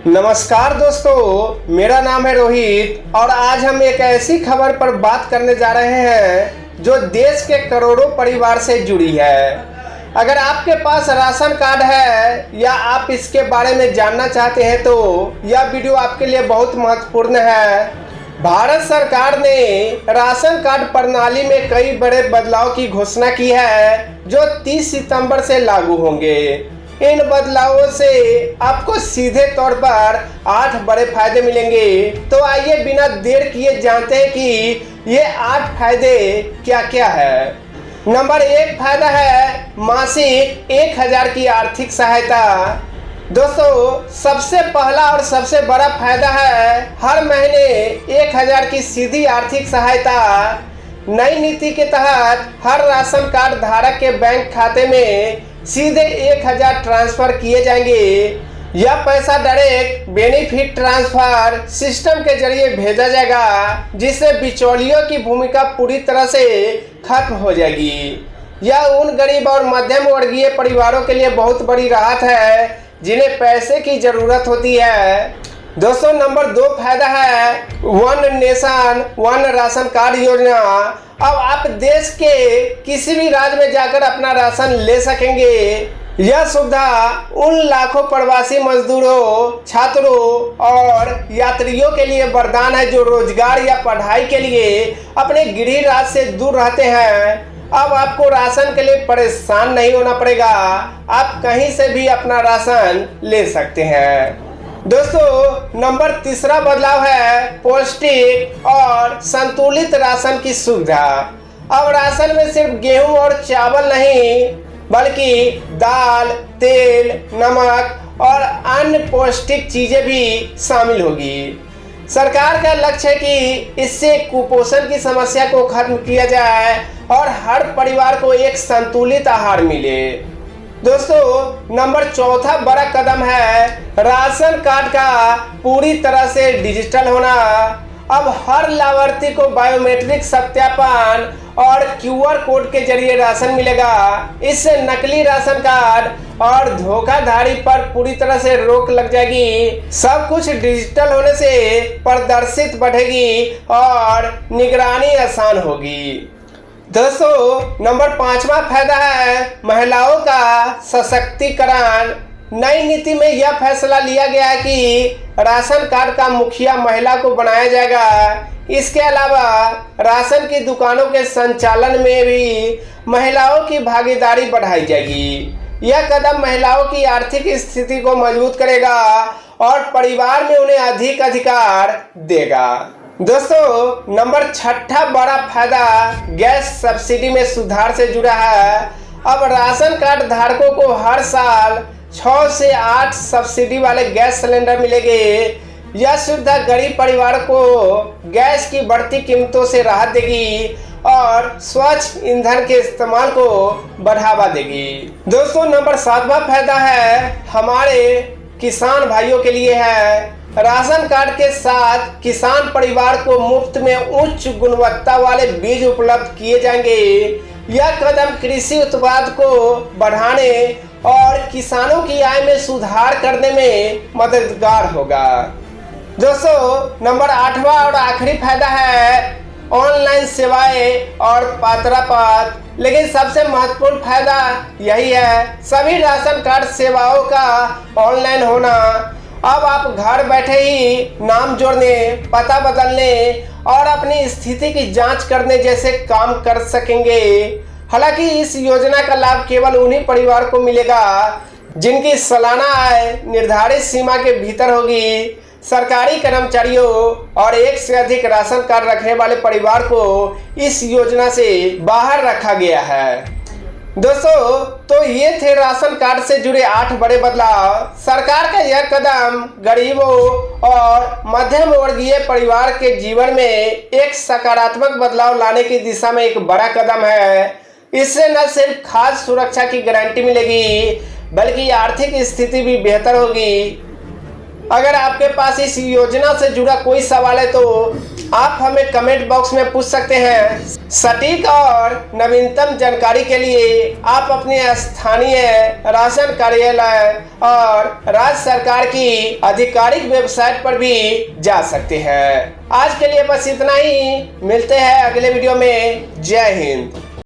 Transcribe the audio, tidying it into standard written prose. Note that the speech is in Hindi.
नमस्कार दोस्तों, मेरा नाम है रोहित और आज हम एक ऐसी खबर पर बात करने जा रहे हैं जो देश के करोड़ों परिवार से जुड़ी है। अगर आपके पास राशन कार्ड है या आप इसके बारे में जानना चाहते हैं तो यह वीडियो आपके लिए बहुत महत्वपूर्ण है। भारत सरकार ने राशन कार्ड प्रणाली में कई बड़े बदलाव की घोषणा की है जो 30 सितंबर से लागू होंगे। इन बदलावों से आपको सीधे तौर पर 8 बड़े फायदे मिलेंगे। तो आइए बिना देर किए जानते हैं कि ये 8 फायदे क्या क्या है। नंबर 1 फायदा है मासिक 1000 की आर्थिक सहायता। दोस्तों, सबसे पहला और सबसे बड़ा फायदा है हर महीने 1000 की सीधी आर्थिक सहायता। नई नीति के तहत हर राशन कार्ड धारक के बैंक खाते में सीधे 1000 ट्रांसफर किए जाएंगे। यह पैसा डायरेक्ट बेनिफिट ट्रांसफर सिस्टम के जरिए भेजा जाएगा, जिससे बिचौलियों की भूमिका पूरी तरह से खत्म हो जाएगी। यह उन गरीब और मध्यम वर्गीय परिवारों के लिए बहुत बड़ी राहत है जिन्हें पैसे की जरूरत होती है। दोस्तों, नंबर 2 फायदा है one nation one ration card योजना। अब आप देश के किसी भी राज्य में जाकर अपना राशन ले सकेंगे। यह सुविधा उन लाखों प्रवासी मजदूरों, छात्रों और यात्रियों के लिए वरदान है जो रोजगार या पढ़ाई के लिए अपने गृह राज्य से दूर रहते हैं। अब आपको राशन के लिए परेशान नहीं होना पड़ेगा, आप कहीं से भी अपना राशन ले सकते हैं। दोस्तों, नंबर 3 बदलाव है पौष्टिक और संतुलित राशन की सुविधा। अब राशन में सिर्फ गेहूं और चावल नहीं बल्कि दाल, तेल, नमक और अन्य पौष्टिक चीजें भी शामिल होगी। सरकार का लक्ष्य है कि इससे कुपोषण की समस्या को खत्म किया जाए और हर परिवार को एक संतुलित आहार मिले। दोस्तों, नंबर 4 बड़ा कदम है राशन कार्ड का पूरी तरह से डिजिटल होना। अब हर लाभार्थी को बायोमेट्रिक सत्यापन और QR कोड के जरिए राशन मिलेगा। इससे नकली राशन कार्ड और धोखाधड़ी पर पूरी तरह से रोक लग जाएगी। सब कुछ डिजिटल होने से पारदर्शिता बढ़ेगी और निगरानी आसान होगी। दोस्तों, नंबर 5वां फायदा है महिलाओं का सशक्तिकरण। नई नीति में यह फैसला लिया गया है कि राशन कार्ड का मुखिया महिला को बनाया जाएगा। इसके अलावा राशन की दुकानों के संचालन में भी महिलाओं की भागीदारी बढ़ाई जाएगी। यह कदम महिलाओं की आर्थिक स्थिति को मजबूत करेगा और परिवार में उन्हें अधिक अधिकार देगा। दोस्तों, नंबर 6 बड़ा फायदा गैस सब्सिडी में सुधार से जुड़ा है। अब राशन कार्ड धारकों को हर साल 6 से 8 सब्सिडी वाले गैस सिलेंडर मिलेंगे। यह सुविधा गरीब परिवार को गैस की बढ़ती कीमतों से राहत देगी और स्वच्छ ईंधन के इस्तेमाल को बढ़ावा देगी। दोस्तों, नंबर 7वां फायदा है हमारे किसान भाइयों के लिए है। राशन कार्ड के साथ किसान परिवार को मुफ्त में उच्च गुणवत्ता वाले बीज उपलब्ध किए जाएंगे। यह कदम कृषि उत्पाद को बढ़ाने और किसानों की आय में सुधार करने में मददगार होगा। दोस्तों, नंबर 8वां और आखिरी फायदा है ऑनलाइन सेवाएं और पात्रापात। लेकिन सबसे महत्वपूर्ण फायदा यही है सभी राशन कार्ड सेवाओं का ऑनलाइन होना। अब आप घर बैठे ही नाम जोड़ने, पता बदलने और अपनी स्थिति की जांच करने जैसे काम कर सकेंगे। हालांकि इस योजना का लाभ केवल उन्हीं परिवार को मिलेगा जिनकी सालाना आय निर्धारित सीमा के भीतर होगी। सरकारी कर्मचारियों और एक से अधिक राशन कार्ड रखने वाले परिवार को इस योजना से बाहर रखा गया है। दोस्तों, तो ये थे राशन कार्ड से जुड़े 8 बड़े बदलाव। सरकार का यह कदम गरीबों और मध्यम वर्गीय परिवार के जीवन में एक सकारात्मक बदलाव लाने की दिशा में एक बड़ा कदम है। इससे न सिर्फ खाद्य सुरक्षा की गारंटी मिलेगी बल्कि आर्थिक स्थिति भी बेहतर होगी। अगर आपके पास इस योजना से जुड़ा कोई सवाल है तो आप हमें कमेंट बॉक्स में पूछ सकते हैं। सटीक और नवीनतम जानकारी के लिए आप अपने स्थानीय राशन कार्यालय और राज्य सरकार की आधिकारिक वेबसाइट पर भी जा सकते हैं। आज के लिए बस इतना ही, मिलते हैं अगले वीडियो में। जय हिंद।